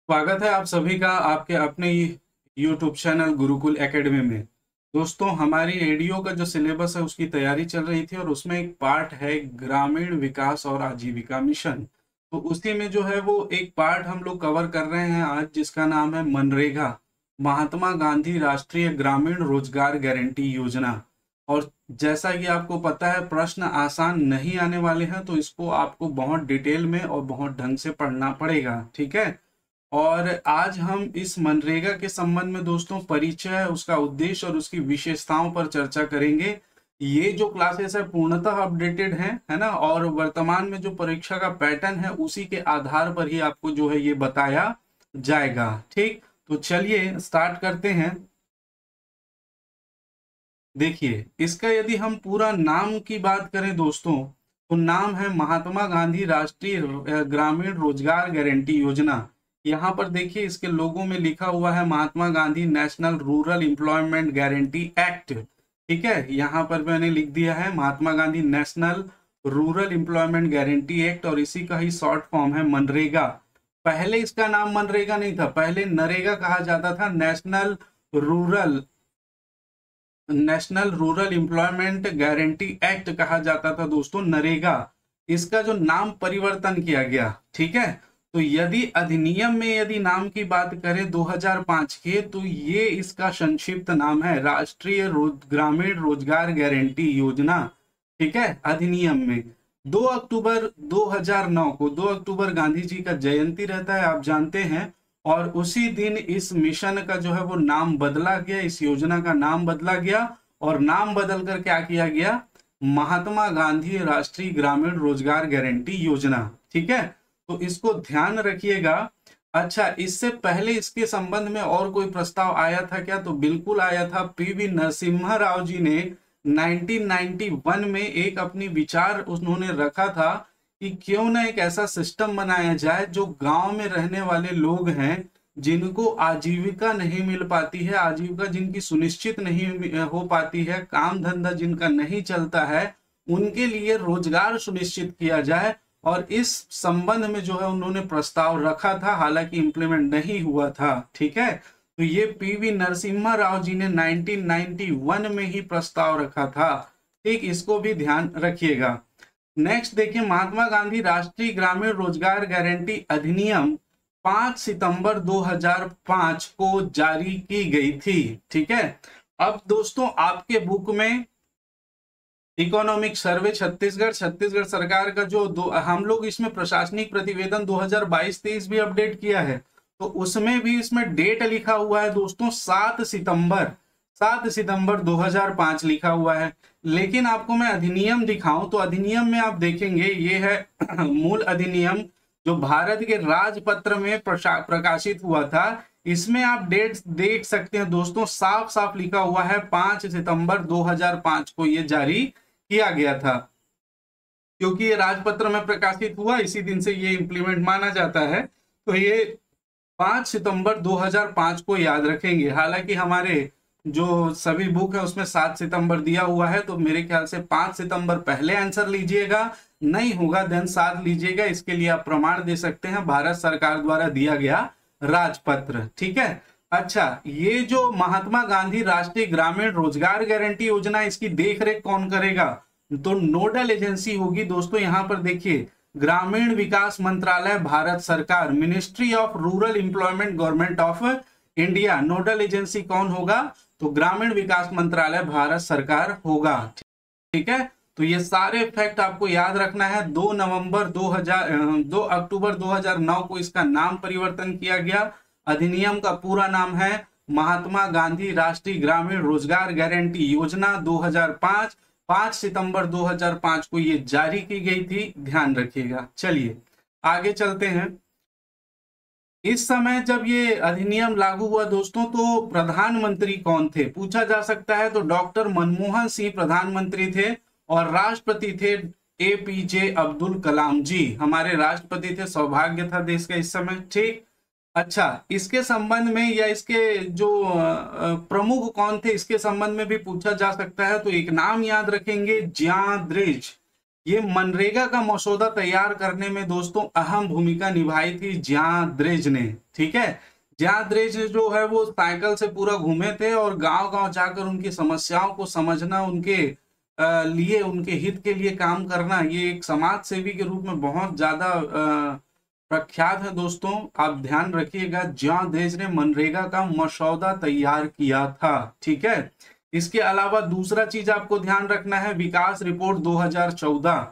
स्वागत है आप सभी का आपके अपने YouTube चैनल गुरुकुल एकेडमी में। दोस्तों, हमारी एडीओ का जो सिलेबस है उसकी तैयारी चल रही थी और उसमें एक पार्ट है ग्रामीण विकास और आजीविका मिशन। तो उसी में जो है वो एक पार्ट हम लोग कवर कर रहे हैं आज, जिसका नाम है मनरेगा, महात्मा गांधी राष्ट्रीय ग्रामीण रोजगार गारंटी योजना। और जैसा कि आपको पता है, प्रश्न आसान नहीं आने वाले हैं, तो इसको आपको बहुत डिटेल में और बहुत ढंग से पढ़ना पड़ेगा। ठीक है। और आज हम इस मनरेगा के संबंध में दोस्तों परिचय, उसका उद्देश्य और उसकी विशेषताओं पर चर्चा करेंगे। ये जो क्लासेस है पूर्णतः अपडेटेड हैं, है ना, और वर्तमान में जो परीक्षा का पैटर्न है उसी के आधार पर ही आपको जो है ये बताया जाएगा। ठीक, तो चलिए स्टार्ट करते हैं। देखिए, इसका यदि हम पूरा नाम की बात करें दोस्तों, तो नाम है महात्मा गांधी राष्ट्रीय ग्रामीण रोजगार गारंटी योजना। यहाँ पर देखिए इसके लोगों में लिखा हुआ है Mahatma Gandhi national rural employment guarantee act. ठीक है, यहाँ पर मैंने लिख दिया है Mahatma Gandhi national rural employment guarantee act, और इसी का ही शॉर्ट फॉर्म है मनरेगा। पहले इसका नाम मनरेगा नहीं था, पहले नरेगा कहा जाता था, national rural employment guarantee act कहा जाता था दोस्तों, नरेगा। इसका जो नाम परिवर्तन किया गया। ठीक है, तो यदि अधिनियम में यदि नाम की बात करें 2005 के, तो ये इसका संक्षिप्त नाम है राष्ट्रीय ग्रामीण रोजगार गारंटी योजना। ठीक है, अधिनियम में 2 अक्टूबर 2009 को, 2 अक्टूबर गांधी जी का जयंती रहता है, आप जानते हैं। और उसी दिन इस मिशन का जो है वो नाम बदला गया, इस योजना का नाम बदला गया, और नाम बदल कर क्या किया गया, महात्मा गांधी राष्ट्रीय ग्रामीण रोजगार गारंटी योजना। ठीक है, तो इसको ध्यान रखिएगा। अच्छा, इससे पहले इसके संबंध में और कोई प्रस्ताव आया था क्या? तो बिल्कुल आया था। पीवी नरसिम्हा राव जी ने 1991 में एक अपनी विचार उन्होंने रखा था कि क्यों ना एक ऐसा सिस्टम बनाया जाए जो गांव में रहने वाले लोग हैं, जिनको आजीविका नहीं मिल पाती है, आजीविका जिनकी सुनिश्चित नहीं हो पाती है, काम धंधा जिनका नहीं चलता है, उनके लिए रोजगार सुनिश्चित किया जाए। और इस संबंध में जो है उन्होंने प्रस्ताव रखा था, हालांकि इंप्लीमेंट नहीं हुआ था। ठीक है, तो ये पीवी नरसिम्हा राव जी ने 1991 में ही प्रस्ताव रखा था। ठीक, इसको भी ध्यान रखिएगा। नेक्स्ट देखिए, महात्मा गांधी राष्ट्रीय ग्रामीण रोजगार गारंटी अधिनियम 5 सितंबर 2005 को जारी की गई थी। ठीक है, अब दोस्तों आपके बुक में इकोनॉमिक सर्वे छत्तीसगढ़, छत्तीसगढ़ सरकार का जो हम लोग इसमें प्रशासनिक प्रतिवेदन 2022-23 भी अपडेट किया है, तो उसमें भी इसमें डेट लिखा हुआ है दोस्तों 7 सितंबर 2005 लिखा हुआ है। लेकिन आपको मैं अधिनियम दिखाऊं तो अधिनियम में आप देखेंगे ये है मूल अधिनियम जो भारत के राजपत्र में प्रकाशित हुआ था। इसमें आप डेट देख सकते हैं दोस्तों, साफ साफ लिखा हुआ है 5 सितंबर 2005 को ये जारी किया गया था। क्योंकि ये राजपत्र में प्रकाशित हुआ, इसी दिन से ये इंप्लीमेंट माना जाता है, तो ये 5 सितंबर 2005 को याद रखेंगे। हालांकि हमारे जो सभी बुक है उसमें 7 सितंबर दिया हुआ है, तो मेरे ख्याल से 5 सितंबर पहले आंसर लीजिएगा, नहीं होगा देन 7 लीजिएगा। इसके लिए आप प्रमाण दे सकते हैं भारत सरकार द्वारा दिया गया राजपत्र। ठीक है, अच्छा, ये जो महात्मा गांधी राष्ट्रीय ग्रामीण रोजगार गारंटी योजना, इसकी देखरेख कौन करेगा? तो नोडल एजेंसी होगी दोस्तों। यहां पर देखिए, ग्रामीण विकास मंत्रालय भारत सरकार, ministry of rural employment government of India. Nodal agency कौन होगा? तो ग्रामीण विकास मंत्रालय भारत सरकार होगा। ठीक है, तो ये सारे फैक्ट आपको याद रखना है। 2 अक्टूबर 2009 को इसका नाम परिवर्तन किया गया। अधिनियम का पूरा नाम है महात्मा गांधी राष्ट्रीय ग्रामीण रोजगार गारंटी योजना 2005। 5 सितंबर 2005 को ये जारी की गई थी, ध्यान रखिएगा। चलिए आगे चलते हैं। इस समय जब ये अधिनियम लागू हुआ दोस्तों, तो प्रधानमंत्री कौन थे पूछा जा सकता है। तो डॉक्टर मनमोहन सिंह प्रधानमंत्री थे, और राष्ट्रपति थे एपीजे अब्दुल कलाम जी, हमारे राष्ट्रपति थे। सौभाग्य था देश का इस समय। ठीक, अच्छा, इसके संबंध में या इसके जो प्रमुख कौन थे, इसके संबंध में भी पूछा जा सकता है। तो एक नाम याद रखेंगे, ज्याद्रिज। ये मनरेगा का मसौदा तैयार करने में दोस्तों अहम भूमिका निभाई थी ज्यां द्रेज ने। ठीक है, ज्यां द्रेज जो है वो साइकिल से पूरा घूमे थे और गांव गांव जाकर उनकी समस्याओं को समझना, उनके लिए, उनके हित के लिए काम करना, ये एक समाज सेवी के रूप में बहुत ज्यादा प्रख्यात है दोस्तों। आप ध्यान रखिएगा, ज्यां द्रेज ने मनरेगा का मसौदा तैयार किया था। ठीक है, इसके अलावा दूसरा चीज आपको ध्यान रखना है, विकास रिपोर्ट 2014।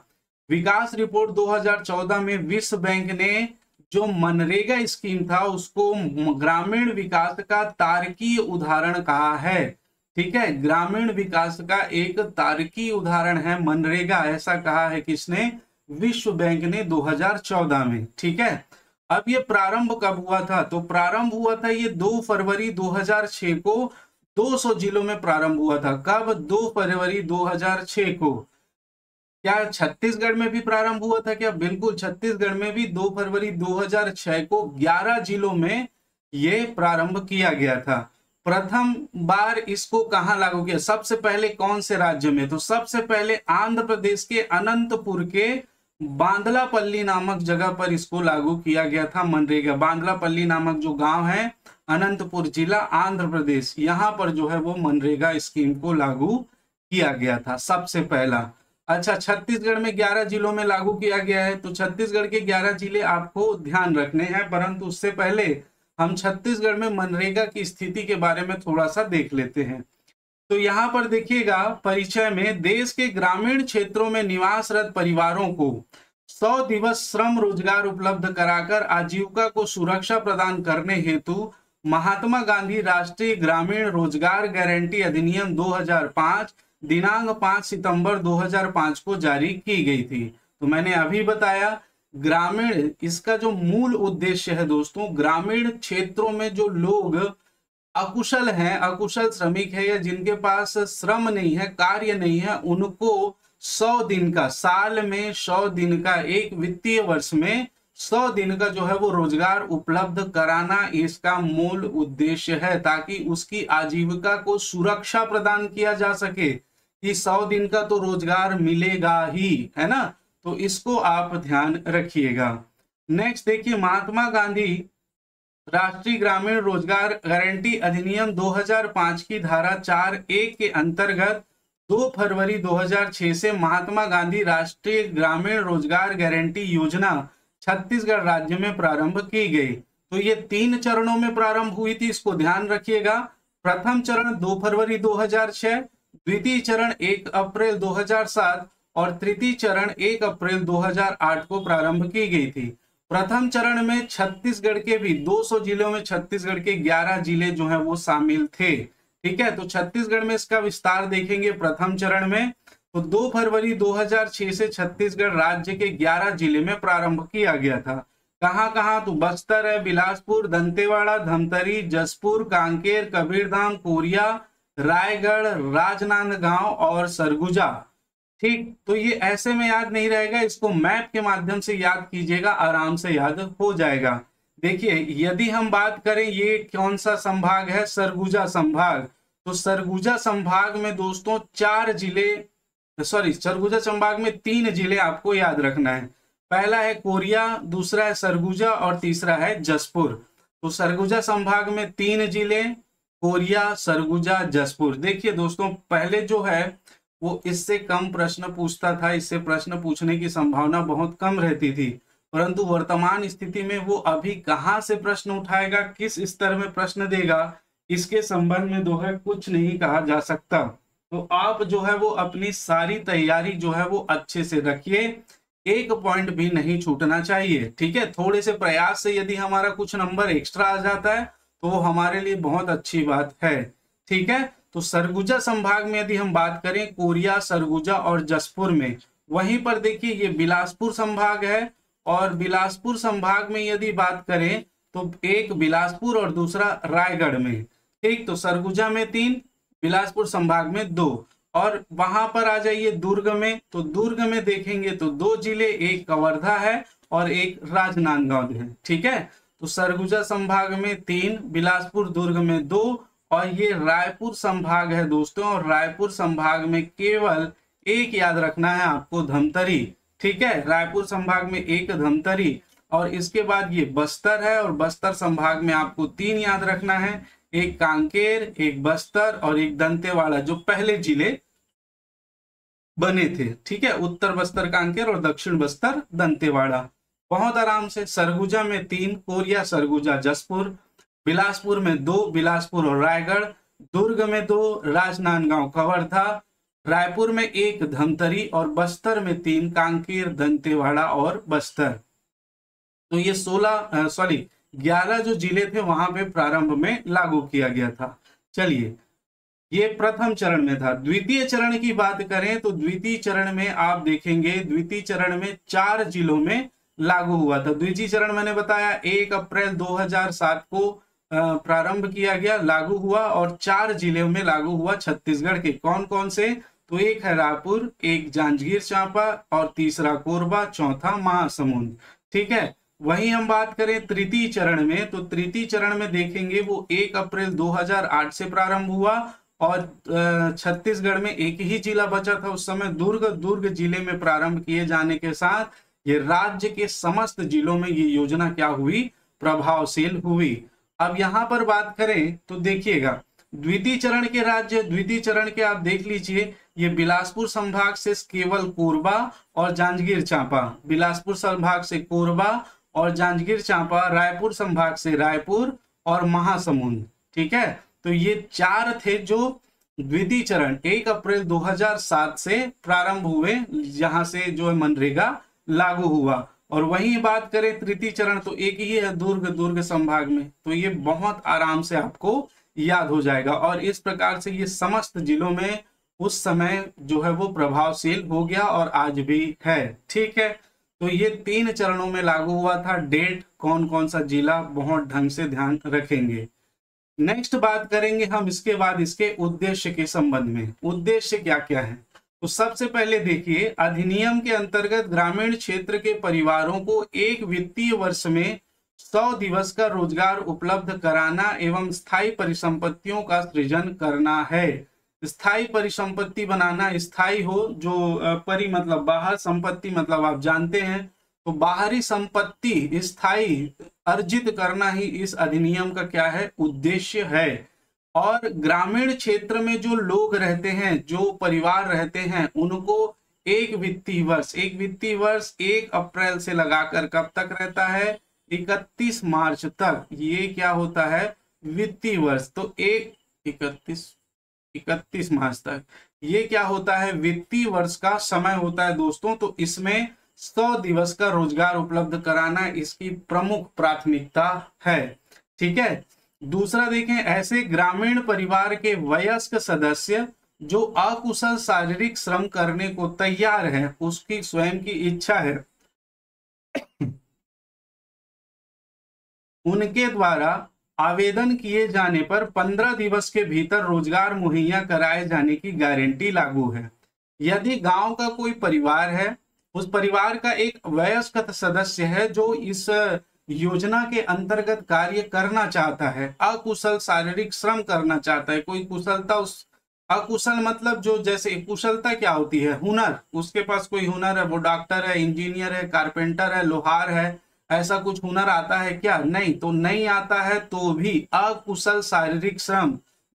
विकास रिपोर्ट 2014 में विश्व बैंक ने जो मनरेगा स्कीम था उसको ग्रामीण विकास का तारकीय उदाहरण कहा है। ठीक है, ग्रामीण विकास का एक तारकीय उदाहरण है मनरेगा, ऐसा कहा है किसने? विश्व बैंक ने 2014 में। ठीक है, अब ये प्रारंभ कब हुआ था? तो प्रारंभ हुआ था ये 2 फरवरी 2006 को 200 जिलों में प्रारंभ हुआ था। कब? 2 फरवरी 2006 को। क्या छत्तीसगढ़ में भी प्रारंभ हुआ था क्या? बिल्कुल, छत्तीसगढ़ में भी 2 फरवरी 2006 को 11 जिलों में ये प्रारंभ किया गया था। प्रथम बार इसको कहां लागू किया? सबसे पहले कौन से राज्य में? तो सबसे पहले आंध्र प्रदेश के अनंतपुर के बांदलापल्ली नामक जगह पर इसको लागू किया गया था मनरेगा। बांदलापल्ली नामक जो गांव है, अनंतपुर जिला, आंध्र प्रदेश, यहां पर जो है वो मनरेगा स्कीम को लागू किया गया था सबसे पहला। अच्छा, छत्तीसगढ़ में 11 जिलों में लागू किया गया है, तो छत्तीसगढ़ के 11 जिले आपको ध्यान रखने हैं, परंतु उससे पहले हम छत्तीसगढ़ में मनरेगा की स्थिति के बारे में थोड़ा सा देख लेते हैं। तो यहाँ पर देखिएगा परिचय में, देश के ग्रामीण क्षेत्रों में निवासरत परिवारों को 100 दिवस श्रम रोजगार उपलब्ध कराकर आजीविका को सुरक्षा प्रदान करने हेतु महात्मा गांधी राष्ट्रीय ग्रामीण रोजगार गारंटी अधिनियम 2005 दिनांक 5 सितंबर 2005 को जारी की गई थी। तो मैंने अभी बताया ग्रामीण, इसका जो मूल उद्देश्य है दोस्तों, ग्रामीण क्षेत्रों में जो लोग अकुशल हैं, अकुशल श्रमिक है या जिनके पास श्रम नहीं है, कार्य नहीं है, उनको 100 दिन का, साल में 100 दिन का, एक वित्तीय वर्ष में 100 दिन का जो है वो रोजगार उपलब्ध कराना इसका मूल उद्देश्य है, ताकि उसकी आजीविका को सुरक्षा प्रदान किया जा सके कि 100 दिन का तो रोजगार मिलेगा ही, है ना। तो इसको आप ध्यान रखिएगा। नेक्स्ट देखिए, महात्मा गांधी राष्ट्रीय ग्रामीण रोजगार गारंटी अधिनियम 2005 की धारा 4(1) के अंतर्गत 2 फरवरी 2006 से महात्मा गांधी राष्ट्रीय ग्रामीण रोजगार गारंटी योजना छत्तीसगढ़ राज्य में प्रारंभ की गई। तो ये 3 चरणों में प्रारंभ हुई थी, इसको ध्यान रखिएगा। प्रथम चरण 2 फरवरी 2006, द्वितीय चरण 1 अप्रैल 2007 और तृतीय चरण 1 अप्रैल 2008 को प्रारंभ की गई थी। प्रथम चरण में छत्तीसगढ़ के भी 200 जिलों में छत्तीसगढ़ के 11 जिले जो हैं वो शामिल थे। ठीक है, तो छत्तीसगढ़ में इसका विस्तार देखेंगे प्रथम चरण में। तो 2 फरवरी 2006 से छत्तीसगढ़ राज्य के 11 जिले में प्रारंभ किया गया था। कहाँ कहाँ? तो बस्तर है, बिलासपुर, दंतेवाड़ा, धमतरी, जसपुर, कांकेर, कबीरधाम, कोरिया, रायगढ़, राजनांदगांव और सरगुजा। ठीक, तो ये ऐसे में याद नहीं रहेगा, इसको मैप के माध्यम से याद कीजिएगा, आराम से याद हो जाएगा। देखिए, यदि हम बात करें ये कौन सा संभाग है? सरगुजा संभाग। तो सरगुजा संभाग में दोस्तों 4 जिले, सॉरी, सरगुजा संभाग में 3 जिले आपको याद रखना है। पहला है कोरिया, दूसरा है सरगुजा और तीसरा है जसपुर। तो सरगुजा संभाग में 3 जिले, कोरिया, सरगुजा, जसपुर। देखिए दोस्तों, पहले जो है वो इससे कम प्रश्न पूछता था, इससे प्रश्न पूछने की संभावना बहुत कम रहती थी, परंतु वर्तमान स्थिति में वो अभी कहां से प्रश्न उठाएगा, किस स्तर में प्रश्न देगा, इसके संबंध में जो है कुछ नहीं कहा जा सकता। तो आप जो है वो अपनी सारी तैयारी जो है वो अच्छे से रखिए, एक पॉइंट भी नहीं छूटना चाहिए। ठीक है, थोड़े से प्रयास से यदि हमारा कुछ नंबर एक्स्ट्रा आ जाता है तो वो हमारे लिए बहुत अच्छी बात है। ठीक है, तो सरगुजा संभाग में यदि हम बात करें, कोरिया, सरगुजा और जसपुर में, वहीं पर देखिए ये बिलासपुर संभाग है, और बिलासपुर संभाग में यदि बात करें तो एक बिलासपुर और दूसरा रायगढ़ में। ठीक, तो सरगुजा में 3, बिलासपुर संभाग में 2, और वहां पर आ जाइए दुर्ग में, तो दुर्ग में देखेंगे तो 2 जिले, एक कवर्धा है और एक राजनांदगांव है। ठीक है, तो सरगुजा संभाग में 3, बिलासपुर दुर्ग में 2, और ये रायपुर संभाग है दोस्तों, और रायपुर संभाग में केवल एक याद रखना है आपको, धमतरी। ठीक है, रायपुर संभाग में एक धमतरी, और इसके बाद ये बस्तर है, और बस्तर संभाग में आपको 3 याद रखना है, एक कांकेर, एक बस्तर और एक दंतेवाड़ा, जो पहले जिले बने थे। ठीक है, उत्तर बस्तर कांकेर और दक्षिण बस्तर दंतेवाड़ा। बहुत आराम से, सरगुजा में 3, कोरिया सरगुजा जसपुर, बिलासपुर में 2, बिलासपुर और रायगढ़, दुर्ग में 2, राजनांदगांव कवर्धा, रायपुर में 1 धमतरी, और बस्तर में 3, कांकेर, दंतेवाड़ा और बस्तर। तो ये 11 जो जिले थे वहां पे प्रारंभ में लागू किया गया था। चलिए, ये प्रथम चरण में था। द्वितीय चरण की बात करें तो द्वितीय चरण में आप देखेंगे, द्वितीय चरण में 4 जिलों में लागू हुआ था। द्वितीय चरण मैंने बताया 1 अप्रैल 2007 को प्रारंभ किया गया, लागू हुआ, और 4 जिलों में लागू हुआ छत्तीसगढ़ के। कौन कौन से? तो एक है रायपुर, एक जांजगीर चांपा, और तीसरा कोरबा, चौथा महासमुंद। ठीक है, वहीं हम बात करें तृतीय चरण में, तो तृतीय चरण में देखेंगे वो 1 अप्रैल 2008 से प्रारंभ हुआ, और छत्तीसगढ़ में एक ही जिला बचा था उस समय, दुर्ग जिले में प्रारंभ किए जाने के साथ ये राज्य के समस्त जिलों में ये योजना क्या हुई? प्रभावशील हुई। अब यहाँ पर बात करें तो देखिएगा, द्वितीय चरण के राज्य, द्वितीय चरण के आप देख लीजिए, ये बिलासपुर संभाग से केवल कोरबा और जांजगीर चांपा, बिलासपुर संभाग से कोरबा और जांजगीर चांपा, रायपुर संभाग से रायपुर और महासमुंद। ठीक है, तो ये 4 थे जो द्वितीय चरण 1 अप्रैल 2007 से प्रारंभ हुए, जहां से जो है मनरेगा लागू हुआ। और वहीं बात करें तृतीय चरण तो एक ही है, दुर्ग संभाग में। तो ये बहुत आराम से आपको याद हो जाएगा, और इस प्रकार से ये समस्त जिलों में उस समय जो है वो प्रभावशील हो गया और आज भी है। ठीक है, तो ये 3 चरणों में लागू हुआ था। डेट, कौन कौन सा जिला, बहुत ढंग से ध्यान रखेंगे। नेक्स्ट बात करेंगे हम इसके बाद इसके उद्देश्य के संबंध में। उद्देश्य क्या क्या है? तो सबसे पहले देखिए, अधिनियम के अंतर्गत ग्रामीण क्षेत्र के परिवारों को एक वित्तीय वर्ष में 100 दिवस का रोजगार उपलब्ध कराना एवं स्थायी परिसंपत्तियों का सृजन करना है। स्थायी परिसंपत्ति बनाना, स्थायी हो, जो मतलब बाहर संपत्ति, मतलब आप जानते हैं, तो बाहरी संपत्ति स्थायी अर्जित करना ही इस अधिनियम का क्या है? उद्देश्य है। और ग्रामीण क्षेत्र में जो लोग रहते हैं, जो परिवार रहते हैं, उनको एक वित्तीय वर्ष 1 अप्रैल से लगाकर कब तक रहता है? 31 मार्च तक। ये क्या होता है? वित्तीय वर्ष। तो 31 मार्च तक ये क्या होता है? वित्तीय वर्ष का समय होता है दोस्तों। तो इसमें 100 दिवस का रोजगार उपलब्ध कराना इसकी प्रमुख प्राथमिकता है। ठीक है, दूसरा देखें, ऐसे ग्रामीण परिवार के वयस्क सदस्य जो अकुशल शारीरिक श्रम करने को तैयार हैं, उसकी स्वयं की इच्छा है, उनके द्वारा आवेदन किए जाने पर 15 दिवस के भीतर रोजगार मुहैया कराए जाने की गारंटी लागू है। यदि गांव का कोई परिवार है, उस परिवार का एक वयस्क सदस्य है जो इस योजना के अंतर्गत कार्य करना चाहता है, अकुशल शारीरिक श्रम करना चाहता है, कोई कुशलता, उस अकुशल मतलब जो, जैसे कुशलता क्या होती है? हुनर, उसके पास कोई हुनर है, वो डॉक्टर है, इंजीनियर है, कारपेंटर है, लोहार है, ऐसा कुछ हुनर आता है क्या? नहीं। तो नहीं आता है तो भी अकुशल शारीरिक श्रम,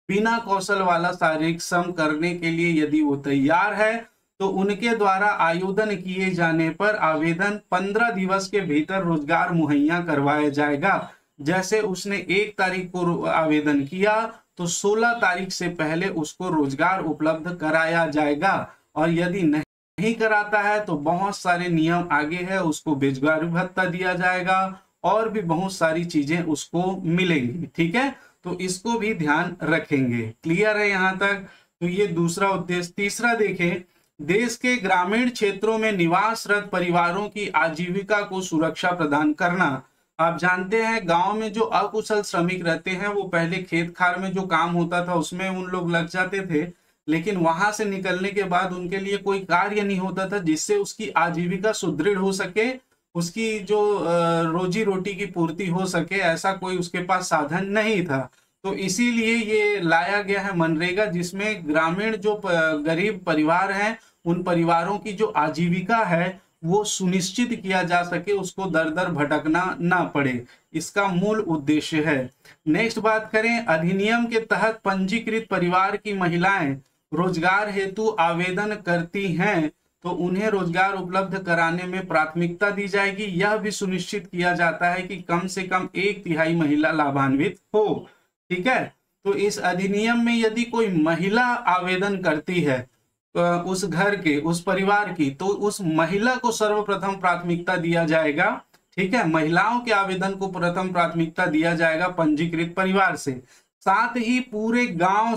बिना कौशल वाला शारीरिक श्रम करने के लिए यदि वो तैयार है, तो उनके द्वारा आवेदन किए जाने पर आवेदन 15 दिवस के भीतर रोजगार मुहैया करवाया जाएगा। जैसे उसने 1 तारीख को आवेदन किया तो 16 तारीख से पहले उसको रोजगार उपलब्ध कराया जाएगा। और यदि नहीं कराता है तो बहुत सारे नियम आगे है, उसको बेरोजगारी भत्ता दिया जाएगा और भी बहुत सारी चीजें उसको मिलेंगी। ठीक है, तो इसको भी ध्यान रखेंगे। क्लियर है यहाँ तक? तो ये दूसरा उद्देश्य। तीसरा देखें, देश के ग्रामीण क्षेत्रों में निवासरत परिवारों की आजीविका को सुरक्षा प्रदान करना। आप जानते हैं गांव में जो अकुशल श्रमिक रहते हैं वो पहले खेत खार में जो काम होता था उसमें उन लोग लग जाते थे, लेकिन वहां से निकलने के बाद उनके लिए कोई कार्य नहीं होता था जिससे उसकी आजीविका सुदृढ़ हो सके, उसकी जो रोजी रोटी की पूर्ति हो सके, ऐसा कोई उसके पास साधन नहीं था। तो इसीलिए ये लाया गया है मनरेगा, जिसमें ग्रामीण जो गरीब परिवार हैं उन परिवारों की जो आजीविका है वो सुनिश्चित किया जा सके, उसको दर दर भटकना ना पड़े, इसका मूल उद्देश्य है। नेक्स्ट बात करें, अधिनियम के तहत पंजीकृत परिवार की महिलाएं रोजगार हेतु आवेदन करती हैं तो उन्हें रोजगार उपलब्ध कराने में प्राथमिकता दी जाएगी। यह भी सुनिश्चित किया जाता है कि कम से कम 1/3 महिला लाभान्वित हो। ठीक है, तो इस अधिनियम में यदि कोई महिला आवेदन करती है उस घर के, उस परिवार की, तो उस महिला को सर्वप्रथम प्राथमिकता दिया जाएगा। ठीक है, महिलाओं के आवेदन को प्रथम प्राथमिकता दिया जाएगा पंजीकृत परिवार से। साथ ही पूरे गांव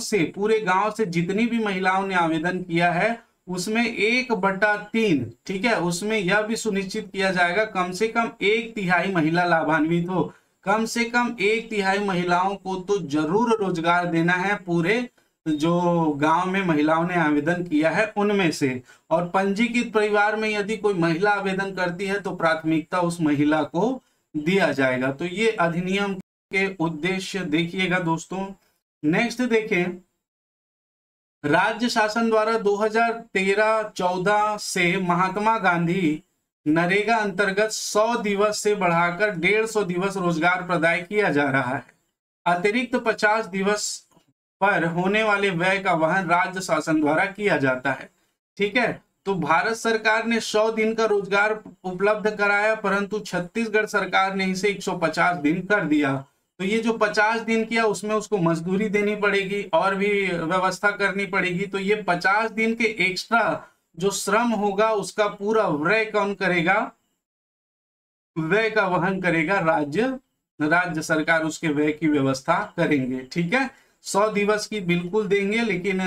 से जितनी भी महिलाओं ने आवेदन किया है उसमें 1/3, ठीक है, उसमें यह भी सुनिश्चित किया जाएगा कम से कम 1/3 महिला लाभान्वित हो। कम से कम 1/3 महिलाओं को तो जरूर रोजगार देना है, पूरे जो गांव में महिलाओं ने आवेदन किया है उनमें से। और पंजीकृत परिवार में यदि कोई महिला आवेदन करती है तो प्राथमिकता उस महिला को दिया जाएगा। तो ये अधिनियम के उद्देश्य देखिएगा दोस्तों। नेक्स्ट देखें, राज्य शासन द्वारा 2013-14 से महात्मा गांधी नरेगा अंतर्गत 100 दिवस से बढ़ाकर 150 दिवस रोजगार प्रदान किया जा रहा है। अतिरिक्त 50 दिवस पर होने वाले व्यय का वहन राज्य शासन द्वारा किया जाता है। ठीक है, तो भारत सरकार ने 100 दिन का रोजगार उपलब्ध कराया, परंतु छत्तीसगढ़ सरकार ने इसे 150 दिन कर दिया। तो ये जो 50 दिन किया उसमें उसको मजदूरी देनी पड़ेगी और भी व्यवस्था करनी पड़ेगी। तो ये 50 दिन के एक्स्ट्रा जो श्रम होगा उसका पूरा व्यय कौन करेगा? व्यय का वहन करेगा राज्य सरकार, उसके व्यय की व्यवस्था करेंगे। ठीक है, 100 दिवस की बिल्कुल देंगे लेकिन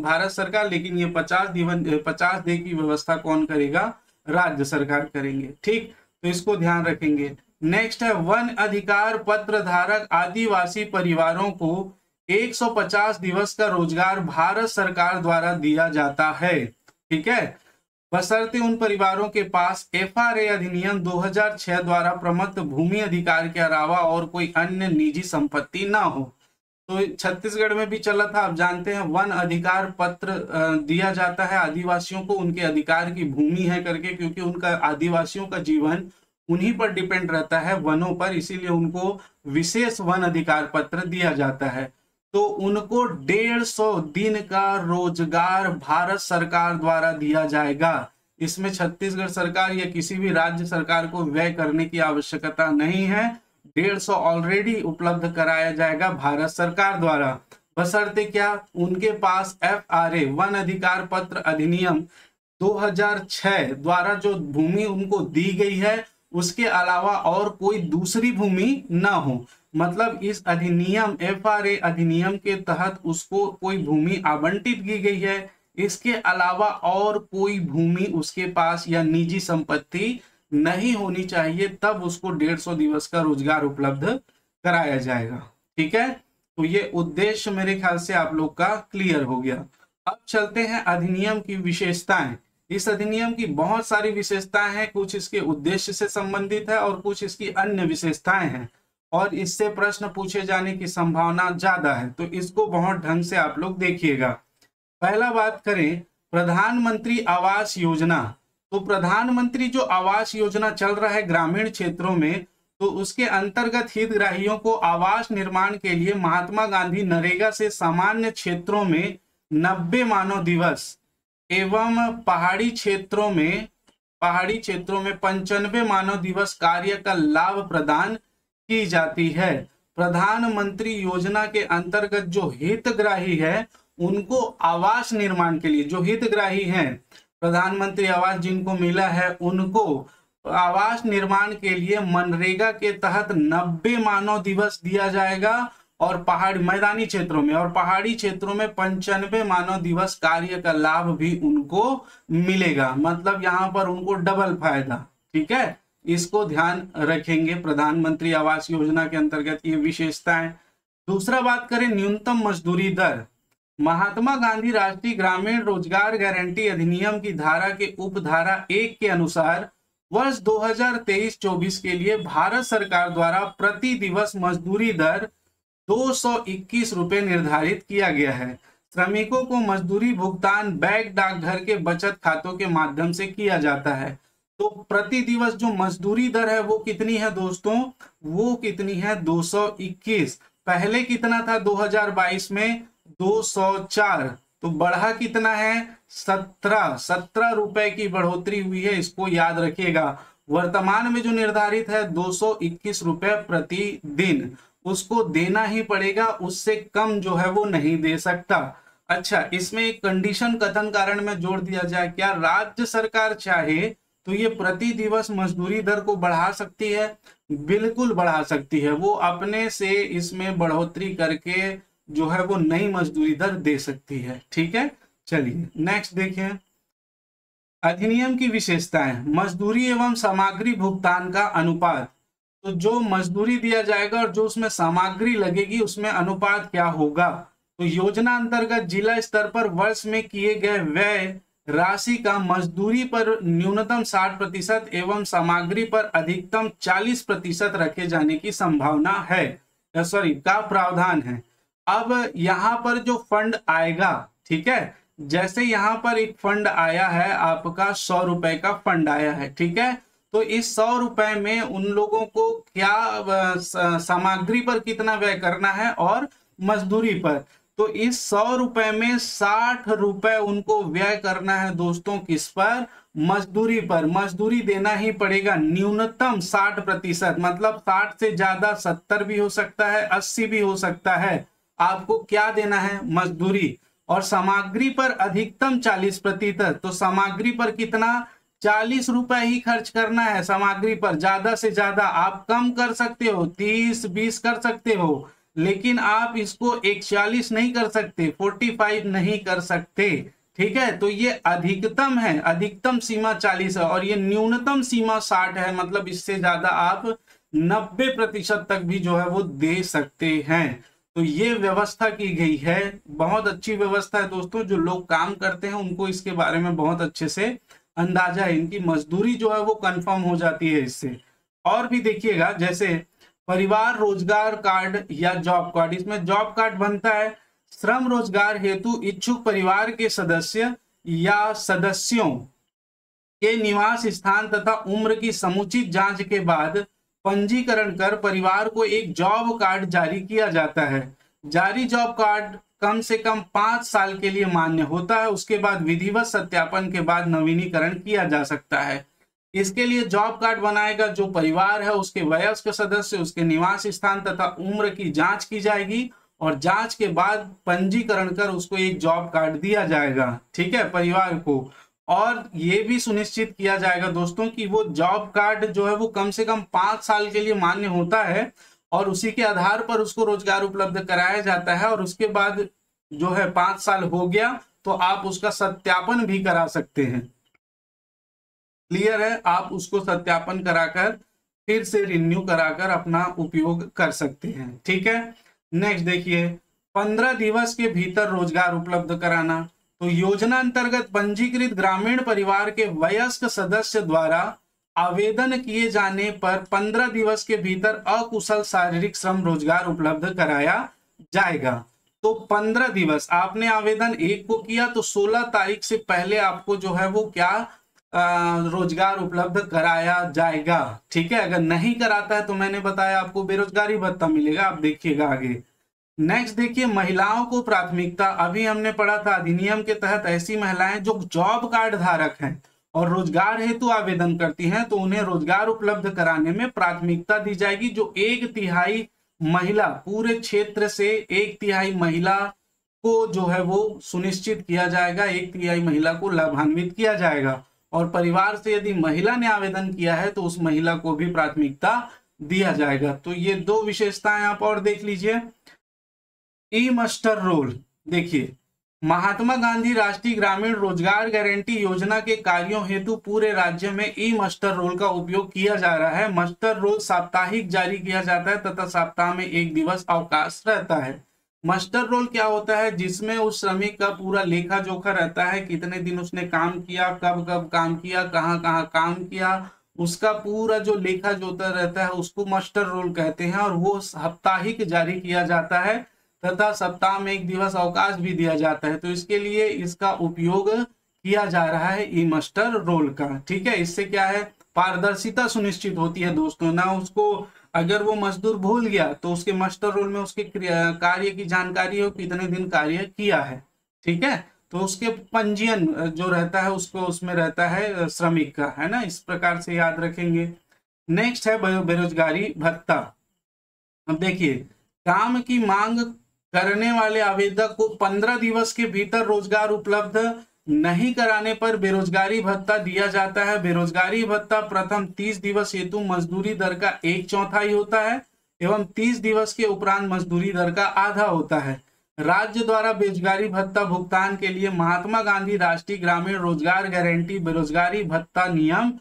भारत सरकार, लेकिन ये 50 डे की व्यवस्था कौन करेगा? राज्य सरकार करेंगे। ठीक, तो इसको ध्यान रखेंगे। नेक्स्ट है, वन अधिकार पत्र धारक आदिवासी परिवारों को 150 दिवस का रोजगार भारत सरकार द्वारा दिया जाता है। ठीक है, बशर्ते उन परिवारों के पास FRA अधिनियम 2006 द्वारा प्रदत्त भूमि अधिकार के अलावा और कोई अन्य निजी संपत्ति ना हो। तो छत्तीसगढ़ में भी चला था, आप जानते हैं, वन अधिकार पत्र दिया जाता है आदिवासियों को, उनके अधिकार की भूमि है करके, क्योंकि उनका आदिवासियों का जीवन उन्हीं पर डिपेंड रहता है, वनों पर, इसीलिए उनको विशेष वन अधिकार पत्र दिया जाता है। तो उनको 150 दिन का रोजगार भारत सरकार द्वारा दिया जाएगा। इसमें छत्तीसगढ़ सरकार या किसी भी राज्य सरकार को व्यय करने की आवश्यकता नहीं है। 150 ऑलरेडी उपलब्ध कराया जाएगा भारत सरकार द्वारा, बशर्ते क्या? उनके पास FRA वन अधिकार पत्र अधिनियम 2006 द्वारा जो भूमि उनको दी गई है उसके अलावा और कोई दूसरी भूमि ना हो। मतलब इस अधिनियम FRA अधिनियम के तहत उसको कोई भूमि आवंटित की गई है, इसके अलावा और कोई भूमि उसके पास या निजी संपत्ति नहीं होनी चाहिए, तब उसको 150 दिवस का रोजगार उपलब्ध कराया जाएगा। ठीक है, तो ये उद्देश्य मेरे ख्याल से आप लोग का क्लियर हो गया। अब चलते हैं अधिनियम की विशेषताएं। इस अधिनियम की बहुत सारी विशेषताएं हैं, कुछ इसके उद्देश्य से संबंधित है और कुछ इसकी अन्य विशेषताएं हैं, और इससे प्रश्न पूछे जाने की संभावना ज्यादा है, तो इसको बहुत ढंग से आप लोग देखिएगा। पहला बात करें प्रधानमंत्री आवास योजना, तो प्रधानमंत्री जो आवास योजना चल रहा है ग्रामीण क्षेत्रों में, तो उसके अंतर्गत हितग्राहियों को आवास निर्माण के लिए महात्मा गांधी नरेगा से सामान्य क्षेत्रों में 90 मानव दिवस एवं पहाड़ी क्षेत्रों में 95 मानव दिवस कार्य का लाभ प्रदान की जाती है। प्रधानमंत्री योजना के अंतर्गत जो हितग्राही है उनको आवास निर्माण के लिए, जो हितग्राही हैं, प्रधानमंत्री आवास जिनको मिला है उनको आवास निर्माण के लिए मनरेगा के तहत 90 मानव दिवस दिया जाएगा, और पहाड़ी मैदानी क्षेत्रों में और पहाड़ी क्षेत्रों में 95 मानव दिवस कार्य का लाभ भी उनको मिलेगा। मतलब यहाँ पर उनको डबल फायदा। ठीक है, इसको ध्यान रखेंगे प्रधानमंत्री आवास योजना के अंतर्गत ये विशेषताएं। दूसरा बात करें न्यूनतम मजदूरी दर, महात्मा गांधी राष्ट्रीय ग्रामीण रोजगार गारंटी अधिनियम की धारा के उपधारा 1 के अनुसार वर्ष 2023-24 के लिए भारत सरकार द्वारा प्रति दिवस मजदूरी दर 221 रुपए निर्धारित किया गया है। श्रमिकों को मजदूरी भुगतान बैंक डाकघर के बचत खातों के माध्यम से किया जाता है। तो प्रति दिवस जो मजदूरी दर है वो कितनी है दोस्तों, वो कितनी है 221। पहले कितना था 2022 में 204, तो बढ़ा कितना है 17 रुपए की बढ़ोतरी हुई है, इसको याद रखिएगा। वर्तमान में जो निर्धारित है 221 रुपए प्रति दिन, उसको देना ही पड़ेगा, उससे कम जो है वो नहीं दे सकता। अच्छा, इसमें एक कंडीशन कथन कारण में जोड़ दिया जाए, क्या राज्य सरकार चाहे तो ये प्रति दिवस मजदूरी दर को बढ़ा सकती है? बिल्कुल बढ़ा सकती है, वो अपने से इसमें बढ़ोतरी करके जो है वो नई मजदूरी दर दे सकती है। ठीक है, चलिए नेक्स्ट देखिए। अधिनियम की विशेषताएं, मजदूरी एवं सामग्री भुगतान का अनुपात। तो जो मजदूरी दिया जाएगा और जो उसमें सामग्री लगेगी उसमें अनुपात क्या होगा? तो योजना अंतर्गत जिला स्तर पर वर्ष में किए गए व्यय राशि का मजदूरी पर न्यूनतम 60% एवं सामग्री पर अधिकतम 40% रखे जाने की संभावना है, का प्रावधान है। अब यहाँ पर जो फंड आएगा, ठीक है, जैसे यहाँ पर एक फंड आया है, आपका 100 रुपए का फंड आया है, ठीक है, तो इस 100 रुपए में उन लोगों को क्या सामग्री पर कितना व्यय करना है और मजदूरी पर। तो इस 100 रुपए में 60 रुपए उनको व्यय करना है दोस्तों, किस पर? मजदूरी पर। मजदूरी देना ही पड़ेगा न्यूनतम 60%, मतलब 60 से ज्यादा 70 भी हो सकता है, 80 भी हो सकता है। आपको क्या देना है? मजदूरी। और सामग्री पर अधिकतम 40%, तो सामग्री पर कितना? 40 रुपए ही खर्च करना है सामग्री पर। ज्यादा से ज्यादा आप कम कर सकते हो, 30-20 कर सकते हो, लेकिन आप इसको 41 नहीं कर सकते, 45 नहीं कर सकते। ठीक है, तो ये अधिकतम है, अधिकतम सीमा 40 है और ये न्यूनतम सीमा 60 है, मतलब इससे ज्यादा आप 90% तक भी जो है वो दे सकते हैं। तो ये व्यवस्था की गई है, बहुत अच्छी व्यवस्था है दोस्तों। जो लोग काम करते हैं उनको इसके बारे में बहुत अच्छे से अंदाजा है, इनकी मजदूरी जो है वो कंफर्म हो जाती है इससे। और भी देखिएगा, जैसे परिवार रोजगार कार्ड या जॉब कार्ड, इसमें जॉब कार्ड बनता है श्रम रोजगार हेतु इच्छुक परिवार के सदस्य या सदस्यों के निवास स्थान तथा उम्र की समुचित जांच के बाद पंजीकरण कर परिवार को एक जॉब कार्ड जारी किया जाता है। जारी जॉब कार्ड कम से कम 5 साल के लिए मान्य होता है, उसके बाद विधिवत सत्यापन के बाद नवीनीकरण किया जा सकता है। इसके लिए जॉब कार्ड बनाएगा जो परिवार है, उसके वयस्क सदस्य, उसके निवास स्थान तथा उम्र की जांच की जाएगी और जांच के बाद पंजीकरण कर उसको एक जॉब कार्ड दिया जाएगा, ठीक है, परिवार को। और ये भी सुनिश्चित किया जाएगा दोस्तों कि वो जॉब कार्ड जो है वो कम से कम 5 साल के लिए मान्य होता है और उसी के आधार पर उसको रोजगार उपलब्ध कराया जाता है। और उसके बाद जो है 5 साल हो गया तो आप उसका सत्यापन भी करा सकते हैं। क्लियर है, आप उसको सत्यापन कराकर फिर से रिन्यू कराकर अपना उपयोग कर सकते हैं। ठीक है, नेक्स्ट देखिए, 15 दिवस के भीतर रोजगार उपलब्ध कराना। तो योजना अंतर्गत पंजीकृत ग्रामीण परिवार के वयस्क सदस्य द्वारा आवेदन किए जाने पर 15 दिवस के भीतर अकुशल शारीरिक श्रम रोजगार उपलब्ध कराया जाएगा। तो 15 दिवस आपने आवेदन 1 को किया तो 16 तारीख से पहले आपको जो है वो क्या रोजगार उपलब्ध कराया जाएगा। ठीक है, अगर नहीं कराता है तो मैंने बताया आपको बेरोजगारी भत्ता मिलेगा। आप देखिएगा आगे। नेक्स्ट देखिए, महिलाओं को प्राथमिकता। अभी हमने पढ़ा था अधिनियम के तहत ऐसी महिलाएं जो जॉब कार्ड धारक हैं और रोजगार हेतु आवेदन करती हैं तो उन्हें रोजगार उपलब्ध कराने में प्राथमिकता दी जाएगी। जो 1/3 महिला, पूरे क्षेत्र से 1/3 महिला को जो है वो सुनिश्चित किया जाएगा, 1/3 महिला को लाभान्वित किया जाएगा। और परिवार से यदि महिला ने आवेदन किया है तो उस महिला को भी प्राथमिकता दिया जाएगा। तो ये 2 विशेषताएं आप और देख लीजिए। ई मास्टर रोल देखिए, महात्मा गांधी राष्ट्रीय ग्रामीण रोजगार गारंटी योजना के कार्यों हेतु पूरे राज्य में ई मास्टर रोल का उपयोग किया जा रहा है। मास्टर रोल साप्ताहिक जारी किया जाता है तथा सप्ताह में 1 दिवस अवकाश रहता है। मास्टर रोल क्या होता है? जिसमें उस श्रमिक का पूरा लेखा जोखा रहता है, कितने दिन उसने काम किया, कब कब काम किया, कहाँ कहाँ काम किया, उसका पूरा जो लेखा जोखा रहता है उसको मास्टर रोल कहते हैं। और वो साप्ताहिक जारी किया जाता है तथा सप्ताह में 1 दिवस अवकाश भी दिया जाता है। तो इसके लिए इसका उपयोग किया जा रहा है ई मस्टर रोल का। ठीक है, इससे क्या है, पारदर्शिता सुनिश्चित होती है दोस्तों। ना उसको अगर वो मजदूर भूल गया तो उसके मस्टर रोल में उसके कार्य की जानकारी हो, कितने दिन कार्य किया है। ठीक है, तो उसके पंजीयन जो रहता है उसको उसमें रहता है श्रमिक का, है ना, इस प्रकार से याद रखेंगे। नेक्स्ट है बेरोजगारी भत्ता। अब देखिए, काम की मांग करने वाले आवेदक को 15 दिवस के भीतर रोजगार उपलब्ध नहीं कराने पर बेरोजगारी भत्ता दिया जाता है। बेरोजगारी भत्ता प्रथम 30 दिवस हेतु मजदूरी दर का 1/4 होता है एवं 30 दिवस के उपरांत मजदूरी दर का आधा होता है। राज्य द्वारा बेरोजगारी भत्ता भुगतान के लिए महात्मा गांधी राष्ट्रीय ग्रामीण रोजगार गारंटी बेरोजगारी भत्ता नियम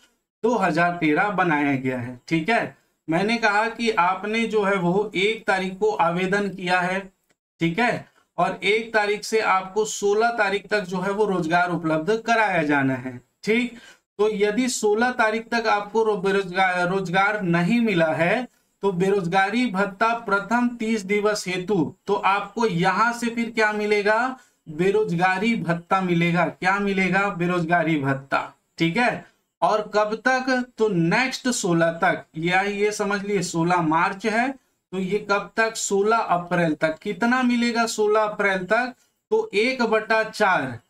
2013 बनाया गया है। ठीक है, मैंने कहा कि आपने जो है वो 1 तारीख को आवेदन किया है, ठीक है, और 1 तारीख से आपको 16 तारीख तक जो है वो रोजगार उपलब्ध कराया जाना है। ठीक, तो यदि 16 तारीख तक आपको रोजगार नहीं मिला है तो बेरोजगारी भत्ता प्रथम 30 दिवस हेतु, तो आपको यहां से फिर क्या मिलेगा, बेरोजगारी भत्ता मिलेगा। क्या मिलेगा, बेरोजगारी भत्ता। ठीक है, और कब तक, तो नेक्स्ट 16 तक, या ये समझ लिए 16 मार्च है तो ये कब तक, 16 अप्रैल तक। कितना मिलेगा 16 अप्रैल तक, तो 1/4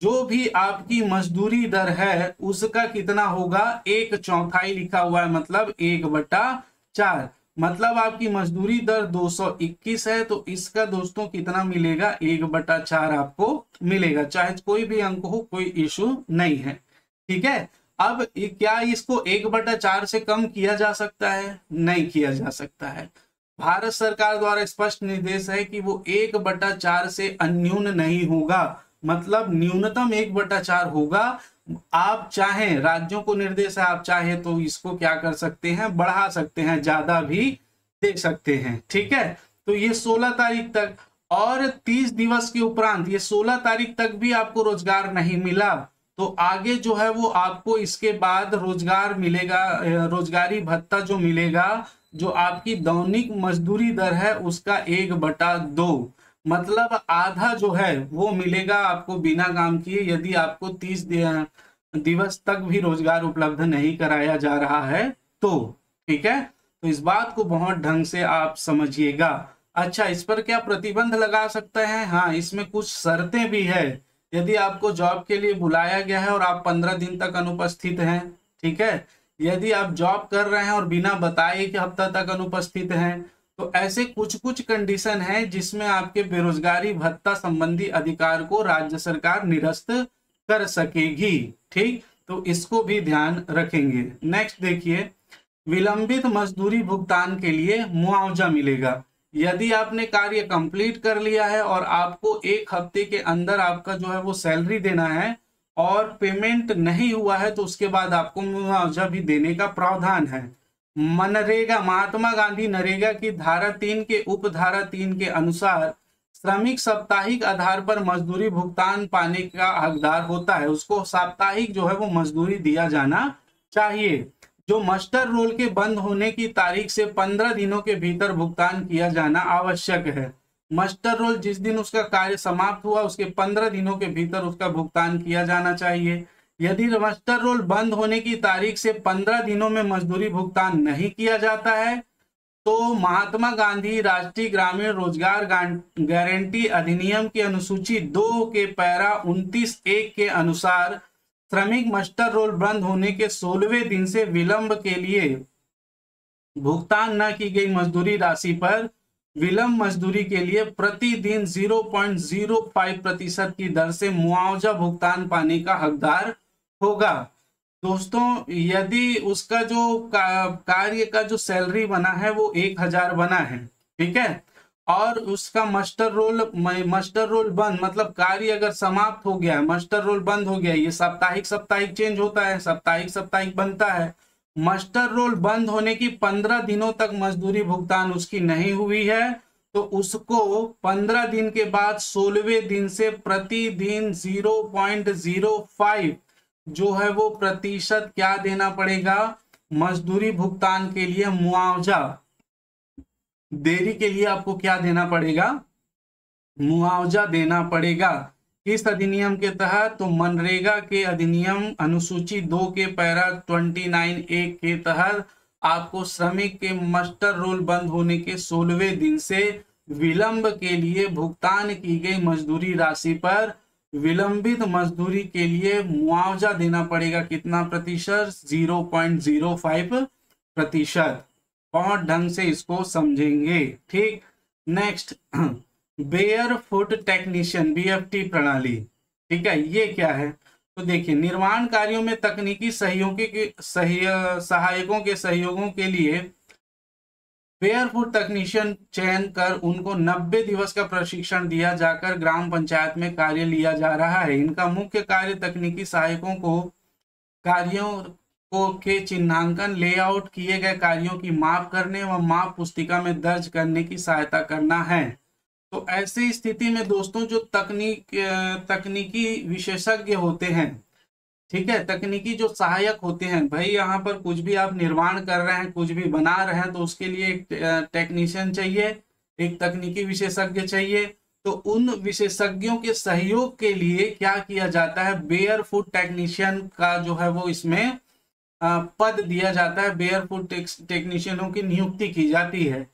जो भी आपकी मजदूरी दर है उसका कितना होगा, 1/4 लिखा हुआ है, मतलब 1/4। मतलब आपकी मजदूरी दर 221 है तो इसका दोस्तों कितना मिलेगा, 1/4 आपको मिलेगा। चाहे कोई भी अंक हो, कोई इशू नहीं है। ठीक है, अब क्या इसको 1/4 से कम किया जा सकता है, नहीं किया जा सकता है। भारत सरकार द्वारा स्पष्ट निर्देश है कि वो 1/4 से अन्यून नहीं होगा, मतलब न्यूनतम 1/4 होगा। आप चाहें, राज्यों को निर्देश है, आप चाहे तो इसको क्या कर सकते हैं, बढ़ा सकते हैं, ज्यादा भी दे सकते हैं। ठीक है, तो ये 16 तारीख तक, और 30 दिवस के उपरांत ये 16 तारीख तक भी आपको रोजगार नहीं मिला तो आगे जो है वो आपको इसके बाद रोजगार मिलेगा, रोजगारी भत्ता जो मिलेगा, जो आपकी दैनिक मजदूरी दर है उसका 1/2, मतलब आधा जो है वो मिलेगा आपको बिना काम किए, यदि आपको 30 दिवस तक भी रोजगार उपलब्ध नहीं कराया जा रहा है तो। ठीक है, तो इस बात को बहुत ढंग से आप समझिएगा। अच्छा, इस पर क्या प्रतिबंध लगा सकते हैं, हाँ, इसमें कुछ शर्तें भी है। यदि आपको जॉब के लिए बुलाया गया है और आप 15 दिन तक अनुपस्थित हैं, ठीक है, यदि आप जॉब कर रहे हैं और बिना बताए कि हफ्ता तक अनुपस्थित हैं, तो ऐसे कुछ कुछ कंडीशन है जिसमें आपके बेरोजगारी भत्ता संबंधी अधिकार को राज्य सरकार निरस्त कर सकेगी। ठीक, तो इसको भी ध्यान रखेंगे। नेक्स्ट देखिए, विलंबित मजदूरी भुगतान के लिए मुआवजा मिलेगा। यदि आपने कार्य कंप्लीट कर लिया है और आपको 1 हफ्ते के अंदर आपका जो है वो सैलरी देना है और पेमेंट नहीं हुआ है तो उसके बाद आपको मुआवजा भी देने का प्रावधान है। मनरेगा, महात्मा गांधी नरेगा की धारा 3 के उपधारा 3 के अनुसार श्रमिक साप्ताहिक आधार पर मजदूरी भुगतान पाने का हकदार होता है। उसको साप्ताहिक जो है वो मजदूरी दिया जाना चाहिए, जो मस्टर रोल के बंद होने की तारीख से 15 दिनों के भीतर भुगतान किया जाना आवश्यक है। मस्टर रोल जिस दिन उसका कार्य समाप्त हुआ उसके 15 दिनों के भीतर उसका भुगतान किया जाना चाहिए। यदि मस्टर रोल बंद होने की तारीख से 15 दिनों में मजदूरी भुगतान नहीं किया जाता है तो महात्मा गांधी राष्ट्रीय ग्रामीण रोजगार गारंटी अधिनियम की अनुसूची 2 के पैरा 29(1) के अनुसार श्रमिक मस्टर रोल बंद होने के 16वें दिन से विलंब के लिए भुगतान न की गई मजदूरी राशि पर विलंब मजदूरी के लिए प्रतिदिन 0.05% की दर से मुआवजा भुगतान पाने का हकदार होगा। दोस्तों, यदि उसका जो कार्य का जो सैलरी बना है वो 1000 बना है, ठीक है, और उसका मस्टर रोल बंद, मतलब कार्य अगर समाप्त हो गया है, मस्टर रोल बंद हो गया, ये साप्ताहिक चेंज होता है, साप्ताहिक बनता है। मस्टर रोल बंद होने की 15 दिनों तक मजदूरी भुगतान उसकी नहीं हुई है तो उसको 15 दिन के बाद 16वें दिन से प्रतिदिन 0.05 जो है वो प्रतिशत क्या देना पड़ेगा, मजदूरी भुगतान के लिए मुआवजा, देरी के लिए आपको क्या देना पड़ेगा, मुआवजा देना पड़ेगा। किस अधिनियम के तहत? तो मनरेगा के अधिनियम अनुसूची 2 के पैरा 29A के तहत आपको श्रमिक के मस्टर रोल बंद होने के 16वें दिन से विलंब के लिए भुगतान की गई मजदूरी राशि पर विलंबित मजदूरी के लिए मुआवजा देना पड़ेगा। कितना प्रतिशत? 0.05%। बहुत ढंग से इसको समझेंगे, ठीक। Next, bear foot technician BFT प्रणाली, ठीक है, ये क्या है? तो देखिए, निर्माण कार्यों में तकनीकी सहायकों के सहयोगों के लिए बेयरफुट तकनीशियन चयन कर उनको 90 दिवस का प्रशिक्षण दिया जाकर ग्राम पंचायत में कार्य लिया जा रहा है। इनका मुख्य कार्य तकनीकी सहायकों को कार्यों के चिन्हांकन, लेआउट, किए गए कार्यों की माप करने व माप पुस्तिका में दर्ज करने की सहायता करना है। तो ऐसी स्थिति में दोस्तों जो तकनीकी विशेषज्ञ होते हैं, ठीक है, तकनीकी जो सहायक होते हैं, भाई यहाँ पर कुछ भी आप निर्माण कर रहे हैं, कुछ भी बना रहे हैं, तो उसके लिए एक टेक्नीशियन चाहिए, एक तकनीकी विशेषज्ञ चाहिए। तो उन विशेषज्ञों के सहयोग के लिए क्या किया जाता है? बेयरफुट टेक्नीशियन का जो है वो इसमें पद दिया जाता है। बेयरफुट टेक्नीशियनों की नियुक्ति की जाती है।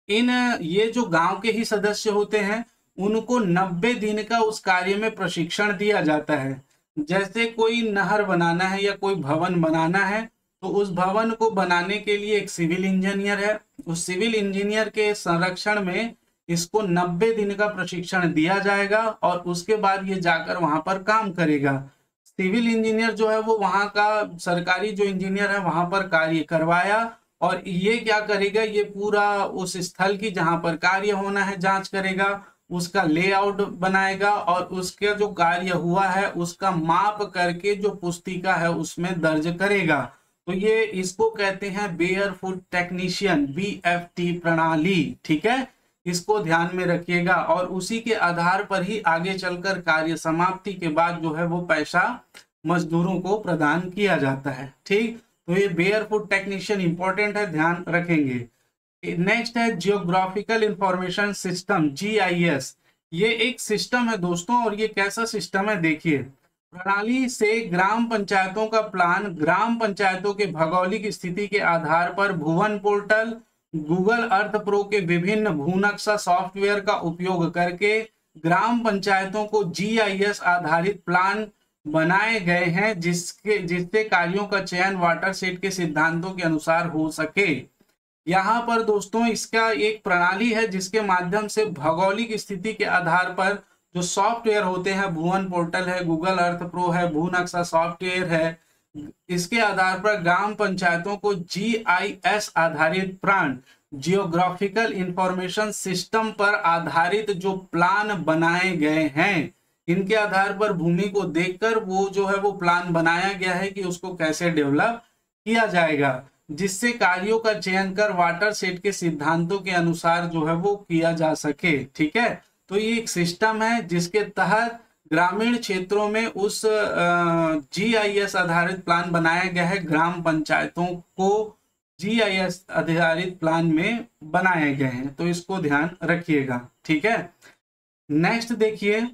ये जो गांव के ही सदस्य होते हैं, उनको 90 दिन का उस कार्य में प्रशिक्षण दिया जाता है। जैसे कोई नहर बनाना है या कोई भवन बनाना है, तो उस भवन को बनाने के लिए एक सिविल इंजीनियर है। उस सिविल इंजीनियर के संरक्षण में इसको 90 दिन का प्रशिक्षण दिया जाएगा और उसके बाद ये जाकर वहां पर काम करेगा। सिविल इंजीनियर जो है वो वहां का सरकारी जो इंजीनियर है वहां पर कार्य करवाया और ये क्या करेगा? ये पूरा उस स्थल की जहां पर कार्य होना है जांच करेगा, उसका लेआउट बनाएगा और उसके जो कार्य हुआ है उसका माप करके जो पुस्तिका है उसमें दर्ज करेगा। तो ये इसको कहते हैं बेयरफुट टेक्नीशियन, BFT प्रणाली, ठीक है, इसको ध्यान में रखिएगा। और उसी के आधार पर ही आगे चलकर कार्य समाप्ति के बाद जो है वो पैसा मजदूरों को प्रदान किया जाता है, ठीक। तो ये बेयरफुट टेक्नीशियन इंपॉर्टेंट है, ध्यान रखेंगे। नेक्स्ट है जियोग्राफिकल इंफॉर्मेशन सिस्टम, GIS। ये एक सिस्टम है दोस्तों, और ये कैसा सिस्टम है? देखिए, प्रणाली से ग्राम पंचायतों का प्लान ग्राम पंचायतों के भौगोलिक स्थिति के आधार पर भुवन पोर्टल, गूगल अर्थ प्रो के विभिन्न भूनक्शा सॉफ्टवेयर का उपयोग करके ग्राम पंचायतों को GIS आधारित प्लान बनाए गए हैं, जिससे कार्यों का चयन वाटरशेड के सिद्धांतों के अनुसार हो सके। यहाँ पर दोस्तों इसका एक प्रणाली है जिसके माध्यम से भौगोलिक स्थिति के आधार पर जो सॉफ्टवेयर होते हैं, भुवन पोर्टल है, गूगल अर्थ प्रो है, भूनक्शा सॉफ्टवेयर है, इसके आधार पर ग्राम पंचायतों को GIS आधारित प्लान, जियोग्राफिकल इंफॉर्मेशन सिस्टम पर आधारित जो प्लान बनाए गए हैं, इनके आधार पर भूमि को देखकर वो जो है वो प्लान बनाया गया है कि उसको कैसे डेवलप किया जाएगा, जिससे कार्यों का चयन कर वाटरशेड के सिद्धांतों के अनुसार जो है वो किया जा सके, ठीक है। तो ये एक सिस्टम है जिसके तहत ग्रामीण क्षेत्रों में उस GIS आधारित प्लान बनाया गया है। ग्राम पंचायतों को GIS आधारित प्लान में बनाए गए हैं, तो इसको ध्यान रखिएगा, ठीक है। नेक्स्ट देखिए,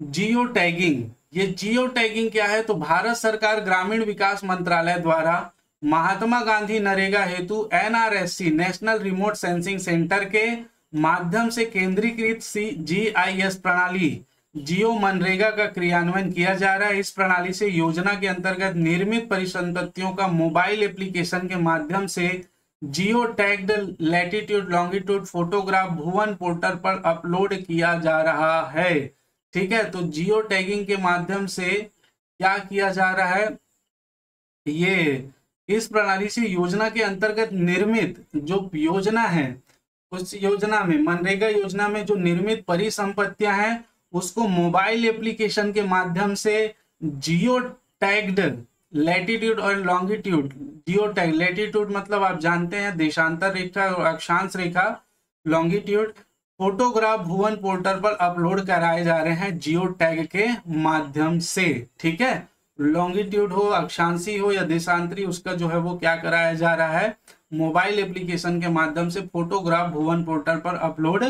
जियो टैगिंग। ये जियो टैगिंग क्या है? तो भारत सरकार ग्रामीण विकास मंत्रालय द्वारा महात्मा गांधी नरेगा हेतु NRSC national remote sensing centre के माध्यम से केंद्रीकृत GIS प्रणाली जियो मनरेगा का क्रियान्वयन किया जा रहा है। इस प्रणाली से योजना के अंतर्गत निर्मित परिसंपत्तियों का मोबाइल एप्लीकेशन के माध्यम से जियो टैग्ड लैटिट्यूड लॉन्गिट्यूड फोटोग्राफ भुवन पोर्टल पर अपलोड किया जा रहा है, ठीक है। तो जियो टैगिंग के माध्यम से क्या किया जा रहा है? ये इस प्रणाली से योजना के अंतर्गत निर्मित जो योजना है, उस योजना में, मनरेगा योजना में जो निर्मित परिसंपत्तियां हैं उसको मोबाइल एप्लीकेशन के माध्यम से जियो टैग्ड लैटिट्यूड और लॉन्गिट्यूड, जियो टैग लैटिट्यूड मतलब आप जानते हैं देशांतर रेखा और अक्षांश रेखा, लॉन्गिट्यूड फोटोग्राफ भुवन पोर्टल पर अपलोड कराए जा रहे हैं जियो टैग के माध्यम से, ठीक है। लॉन्गिट्यूड हो, अक्षांशी हो या देशांतरी, उसका जो है वो क्या कराया जा रहा है? मोबाइल एप्लीकेशन के माध्यम से फोटोग्राफ भुवन पोर्टल पर अपलोड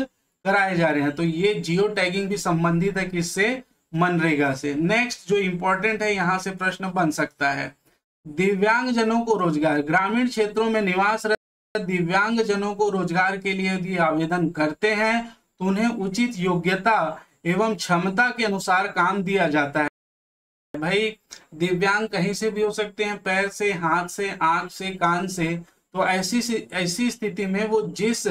कराए जा रहे हैं। तो ये जियो टैगिंग भी संबंधित है किससे, मनरेगा से। नेक्स्ट जो इंपॉर्टेंट है, यहां से प्रश्न बन सकता है, दिव्यांगजनों को रोजगार, ग्रामीण क्षेत्रों में निवास दिव्यांगजनों को रोजगार के लिए यदि आवेदन करते हैं तो उन्हें उचित योग्यता एवं क्षमता के अनुसार काम दिया जाता है। भाई दिव्यांग कहीं से भी हो सकते हैं, पैर से, हाथ से, आंख से, कान से। तो ऐसी स्थिति में वो जिस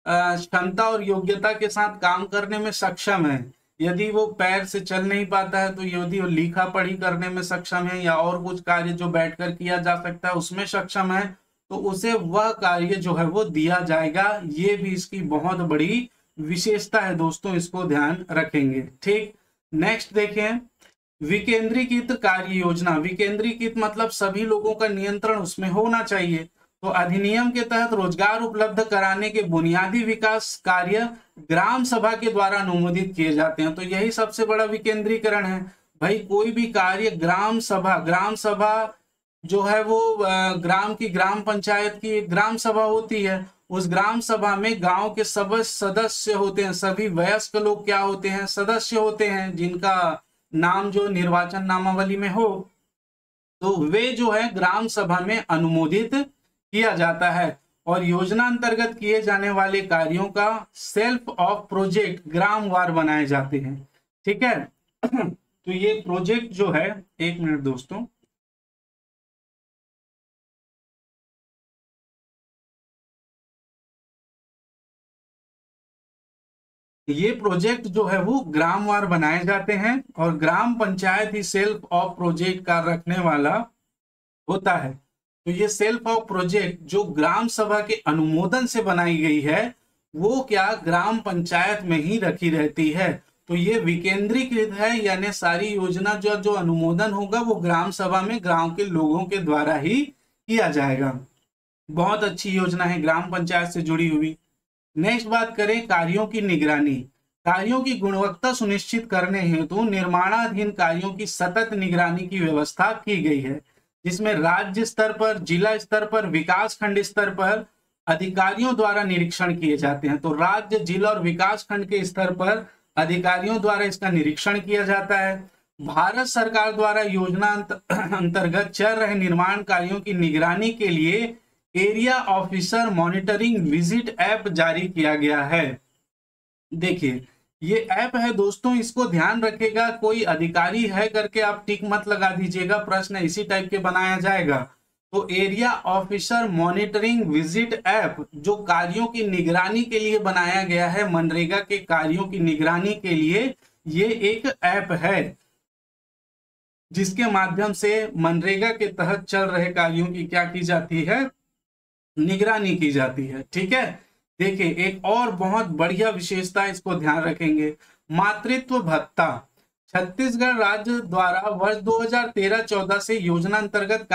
क्षमता और योग्यता के साथ काम करने में सक्षम है, यदि वो पैर से चल नहीं पाता है तो यदि वो लिखा पढ़ी करने में सक्षम है या और कुछ कार्य जो बैठकर किया जा सकता है उसमें सक्षम है, तो उसे वह कार्य जो है वो दिया जाएगा। ये भी इसकी बहुत बड़ी विशेषता है दोस्तों, इसको ध्यान रखेंगे। ठीक, नेक्स्ट देखें, विकेंद्रीकृत कार्य योजना। विकेंद्रीकृत मतलब सभी लोगों का नियंत्रण उसमें होना चाहिए। तो अधिनियम के तहत रोजगार उपलब्ध कराने के बुनियादी विकास कार्य ग्राम सभा के द्वारा अनुमोदित किए जाते हैं। तो यही सबसे बड़ा विकेंद्रीकरण है। भाई कोई भी कार्य ग्राम सभा जो है वो ग्राम की, ग्राम पंचायत की एक ग्राम सभा होती है। उस ग्राम सभा में गांव के सब सदस्य होते हैं, सभी वयस्क लोग क्या होते हैं, सदस्य होते हैं, जिनका नाम जो निर्वाचन नामावली में हो, तो वे जो है ग्राम सभा में अनुमोदित किया जाता है। और योजना अंतर्गत किए जाने वाले कार्यों का सेल्फ ऑफ प्रोजेक्ट ग्रामवार बनाए जाते हैं। ठीक है तो ये प्रोजेक्ट जो है, एक मिनट दोस्तों, ये प्रोजेक्ट जो है वो ग्रामवार बनाए जाते हैं और ग्राम पंचायत ही सेल्फ ऑफ प्रोजेक्ट का रखने वाला होता है। तो ये सेल्फ ऑफ प्रोजेक्ट जो ग्राम सभा के अनुमोदन से बनाई गई है वो क्या ग्राम पंचायत में ही रखी रहती है। तो ये विकेंद्रीकृत है, यानी सारी योजना जो अनुमोदन होगा वो ग्राम सभा में गांव के लोगों के द्वारा ही किया जाएगा। बहुत अच्छी योजना है, ग्राम पंचायत से जुड़ी हुई। नेक्स्ट बात करें कार्यों की निगरानी। कार्यों की गुणवत्ता सुनिश्चित करने हेतु निर्माणाधीन कार्यों की सतत निगरानी की व्यवस्था की गई है, जिसमें राज्य स्तर पर, जिला स्तर पर, विकास खंड स्तर पर अधिकारियों द्वारा निरीक्षण किए जाते हैं। तो राज्य, जिला और विकास खंड के स्तर पर अधिकारियों द्वारा इसका निरीक्षण किया जाता है। भारत सरकार द्वारा योजना अंतर्गत चल रहे निर्माण कार्यों की निगरानी के लिए area officer monitoring visit app जारी किया गया है। देखिए ये ऐप है दोस्तों, इसको ध्यान रखेगा, कोई अधिकारी है करके आप टिक मत लगा दीजिएगा, प्रश्न इसी टाइप के बनाया जाएगा। तो area officer monitoring visit app जो कार्यों की निगरानी के लिए बनाया गया है, मनरेगा के कार्यों की निगरानी के लिए ये एक ऐप है जिसके माध्यम से मनरेगा के तहत चल रहे कार्यों की क्या की जाती है, निगरानी की जाती है। ठीक है, देखिए एक और बहुत बढ़िया विशेषता, इसको ध्यान रखेंगे, मातृत्व भत्ता। छत्तीसगढ़ राज्य द्वारा वर्ष 2013-14 से योजना अंतर्गत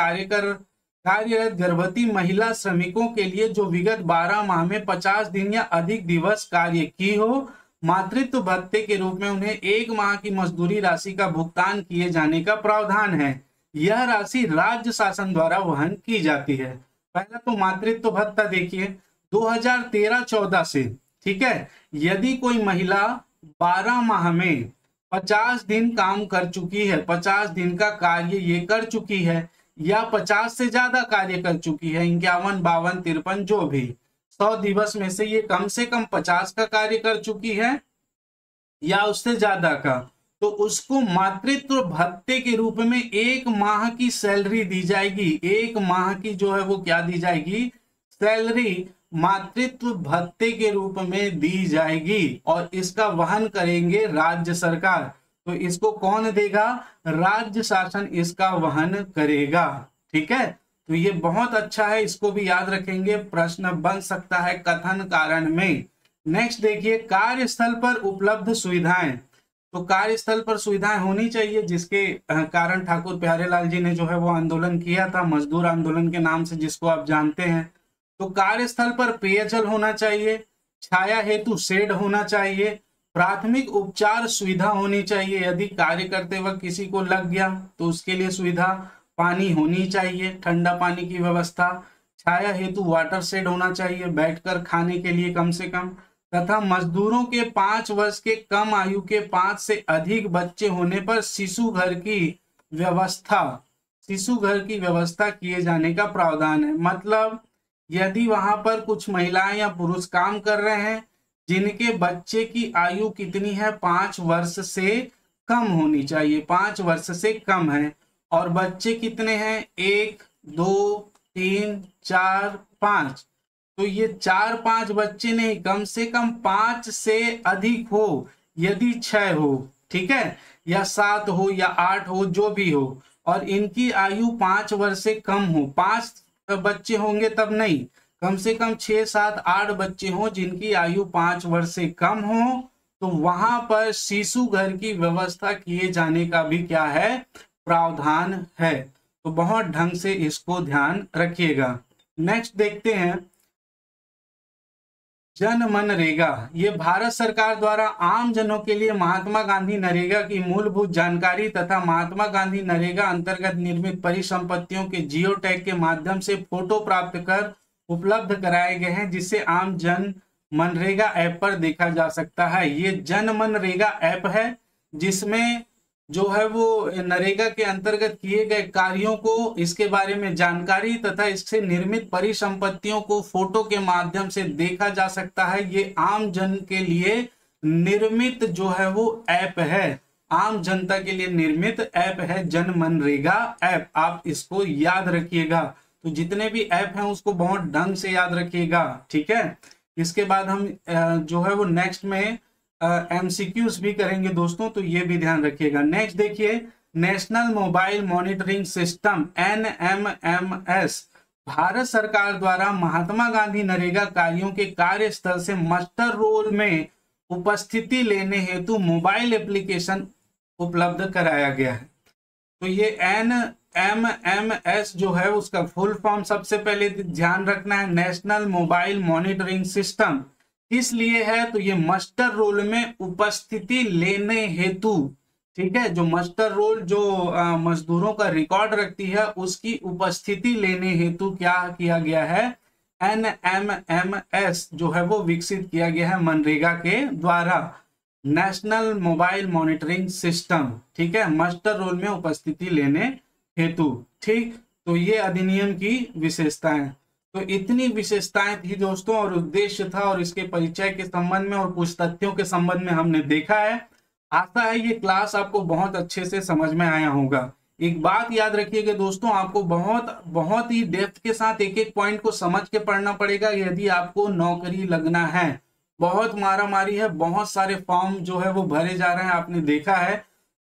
कार्यरत गर्भवती महिला श्रमिकों के लिए जो विगत 12 माह में 50 दिन या अधिक दिवस कार्य की हो, मातृत्व भत्ते के रूप में उन्हें 1 माह की मजदूरी राशि का भुगतान किए जाने का प्रावधान है। यह राशि राज्य शासन द्वारा वहन की जाती है। पहला तो मातृत्व भत्ता देखिए 2013-14 से, ठीक है, यदि कोई महिला 12 माह में 50 दिन काम कर चुकी है, 50 दिन का कार्य ये कर चुकी है, या 50 से ज्यादा कार्य कर चुकी है, 51, 52, 53 जो भी 100 दिवस में से ये कम से कम 50 का कार्य कर चुकी है या उससे ज्यादा का, तो उसको मातृत्व भत्ते के रूप में 1 माह की सैलरी दी जाएगी। 1 माह की जो है वो क्या दी जाएगी, सैलरी मातृत्व भत्ते के रूप में दी जाएगी और इसका वहन करेंगे राज्य सरकार। तो इसको कौन देगा, राज्य शासन इसका वहन करेगा। ठीक है, तो ये बहुत अच्छा है, इसको भी याद रखेंगे, प्रश्न बन सकता है कथन कारण में। नेक्स्ट देखिए कार्यस्थल पर उपलब्ध सुविधाएं। तो कार्यस्थल पर सुविधाएं होनी चाहिए, जिसके कारण ठाकुर प्यारेलाल जी ने जो है वो आंदोलन किया था, मजदूर आंदोलन के नाम से जिसको आप जानते हैं। तो कार्यस्थल पर पेयजल होना चाहिए, छाया हेतु शेड होना चाहिए, प्राथमिक उपचार सुविधा होनी चाहिए, यदि कार्य करते वक्त किसी को लग गया तो उसके लिए सुविधा, पानी होनी चाहिए, ठंडा पानी की व्यवस्था, छाया हेतु वाटर शेड होना चाहिए, बैठकर खाने के लिए कम से कम, तथा मजदूरों के 5 वर्ष के कम आयु के 5 से अधिक बच्चे होने पर शिशु घर की व्यवस्था किए जाने का प्रावधान है। मतलब यदि वहां पर कुछ महिलाएं या पुरुष काम कर रहे हैं जिनके बच्चे की आयु कितनी है, 5 वर्ष से कम होनी चाहिए, 5 वर्ष से कम है, और बच्चे कितने हैं, 1 2 3 4 5, तो ये 4-5 बच्चे नहीं, कम से कम 5 से अधिक हो, यदि 6 हो, ठीक है, या 7 हो या 8 हो, जो भी हो, और इनकी आयु 5 वर्ष से कम हो, 5 बच्चे होंगे तब नहीं, कम से कम 6 7 8 बच्चे हो जिनकी आयु 5 वर्ष से कम हो, तो वहां पर शिशु घर की व्यवस्था किए जाने का भी क्या है, प्रावधान है। तो बहुत ढंग से इसको ध्यान रखिएगा। नेक्स्ट देखते हैं जन मनरेगा। ये भारत सरकार द्वारा आम जनों के लिए महात्मा गांधी नरेगा की मूलभूत जानकारी तथा महात्मा गांधी नरेगा अंतर्गत निर्मित परिसंपत्तियों के जियो टैग के माध्यम से फोटो प्राप्त कर उपलब्ध कराए गए हैं, जिसे आम जन मनरेगा ऐप पर देखा जा सकता है। ये जन मनरेगा ऐप है जिसमें जो है वो नरेगा के अंतर्गत किए गए कार्यों को, इसके बारे में जानकारी तथा इससे निर्मित परिसंपत्तियों को फोटो के माध्यम से देखा जा सकता है। ये आम जन के लिए निर्मित जो है वो ऐप है, आम जनता के लिए निर्मित ऐप है जन मनरेगा ऐप। आप इसको याद रखिएगा। तो जितने भी ऐप हैं उसको बहुत ढंग से याद रखिएगा, ठीक है। इसके बाद हम जो है वो नेक्स्ट में MCQs भी करेंगे दोस्तों, तो ये भी ध्यान रखिएगा। नेक्स्ट देखिए, national mobile monitoring system NMMS Bharat सरकार द्वारा महात्मा गांधी नरेगा कार्यों के कार्यस्थल से मास्टर रोल में उपस्थिति लेने हेतु मोबाइल एप्लीकेशन उपलब्ध कराया गया है। तो ये NMMS जो है उसका फुल फॉर्म सबसे पहले ध्यान रखना है, नेशनल मोबाइल मॉनिटरिंग सिस्टम। इसलिए है तो ये मास्टर रोल में उपस्थिति लेने हेतु, ठीक है, जो मास्टर रोल जो मजदूरों का रिकॉर्ड रखती है उसकी उपस्थिति लेने हेतु क्या किया गया है, NMMS जो है वो विकसित किया गया है मनरेगा के द्वारा, नेशनल मोबाइल मॉनिटरिंग सिस्टम, ठीक है, मास्टर रोल में उपस्थिति लेने हेतु, ठीक। तो ये अधिनियम की विशेषताएं, तो इतनी विशेषताएं थी दोस्तों और उद्देश्य था, और इसके परिचय के संबंध में और कुछ तथ्यों के संबंध में हमने देखा है। आशा है ये क्लास आपको बहुत अच्छे से समझ में आया होगा। एक बात याद रखिएगा दोस्तों, आपको बहुत ही डेप्थ के साथ एक एक पॉइंट को समझ के पढ़ना पड़ेगा यदि आपको नौकरी लगना है। बहुत मारामारी है, बहुत सारे फॉर्म जो है वो भरे जा रहे हैं, आपने देखा है।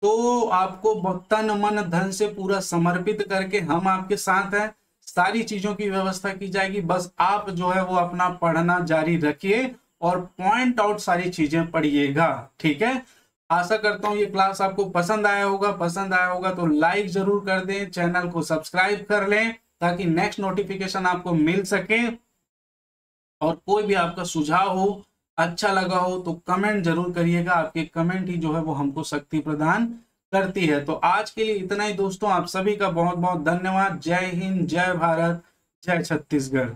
तो आपको तन मन धन से पूरा समर्पित करके हम आपके साथ हैं, सारी चीजों की व्यवस्था की जाएगी। बस आप जो है वो अपना पढ़ना जारी रखिए और पॉइंट आउट सारी चीजें पढ़िएगा, ठीक है। आशा करता हूं ये क्लास आपको पसंद आया होगा तो लाइक जरूर कर दें, चैनल को सब्सक्राइब कर लें ताकि नेक्स्ट नोटिफिकेशन आपको मिल सके। और कोई भी आपका सुझाव हो, अच्छा लगा हो तो कमेंट जरूर करिएगा, आपके कमेंट ही जो है वो हमको शक्ति प्रदान करती है। तो आज के लिए इतना ही दोस्तों, आप सभी का बहुत बहुत धन्यवाद। जय हिंद, जय भारत, जय छत्तीसगढ़।